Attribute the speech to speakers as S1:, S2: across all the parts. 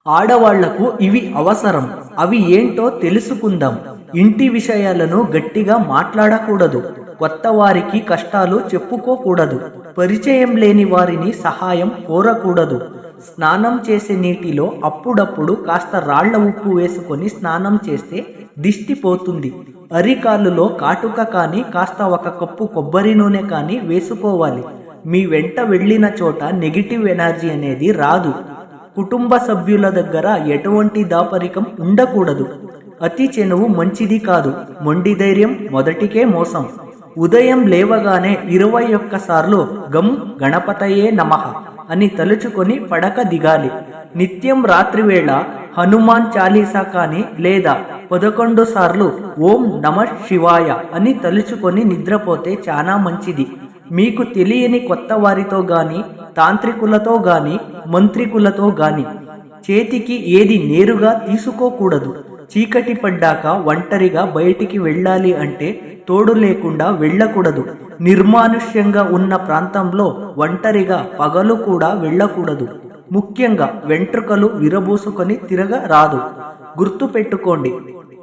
S1: ఆడవాళ్లకు ఇవి అవసరం. అవి ఏంటో తెలుసుకుందాం. ఇంటి విషయాలను గట్టిగా మాట్లాడకూడదు. కొత్త వారికి కష్టాలు చెప్పుకోకూడదు. పరిచయం లేని వారిని సహాయం కోరకూడదు. స్నానం చేసే నీటిలో అప్పుడప్పుడు కాస్త రాళ్ల ఉప్పు వేసుకొని స్నానం చేస్తే దిష్టి పోతుంది. అరికాలులో కాటుక కానీ కాస్త ఒక కప్పు కొబ్బరి నూనె కానీ వేసుకోవాలి. మీ వెంట వెళ్ళిన చోట నెగిటివ్ ఎనర్జీ అనేది రాదు. కుటుంబ సభ్యుల దగ్గర ఎటువంటి దాపరికం ఉండకూడదు. అతి చెనువు మంచిది కాదు. మొండి ధైర్యం మొదటికే మోసం. ఉదయం లేవగానే 21 సార్లు గం గణపతయే నమః అని తలుచుకొని పడక దిగాలి. నిత్యం రాత్రివేళ హనుమాన్ చాలీసా కానీ లేదా 11 సార్లు ఓం నమః శివాయ అని తలుచుకొని నిద్రపోతే చాలా మంచిది. మీకు తెలియని కొత్త వారితో గాని, తాంత్రికులతో గాని, మంత్రికులతో గాని చేతికి ఏది నేరుగా తీసుకోకూడదు. చీకటి పడ్డాక ఒంటరిగా బయటికి వెళ్ళాలి అంటే తోడు లేకుండా వెళ్ళకూడదు. నిర్మానుష్యంగా ఉన్న ప్రాంతంలో ఒంటరిగా పగలు కూడా వెళ్ళకూడదు. ముఖ్యంగా వెంట్రుకలు విరబూసుకొని తిరగరాదు. గుర్తు పెట్టుకోండి,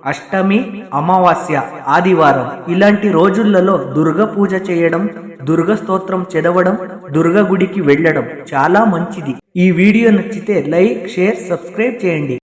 S1: అష్టమి, అమావాస్య, ఆదివారం ఇలాంటి రోజులలో దుర్గ పూజ చేయడం, దుర్గ స్తోత్రం చదవడం, దుర్గ గుడికి వెళ్ళడం చాలా మంచిది. ఈ వీడియో నచ్చితే లైక్, షేర్, సబ్స్క్రైబ్ చేయండి.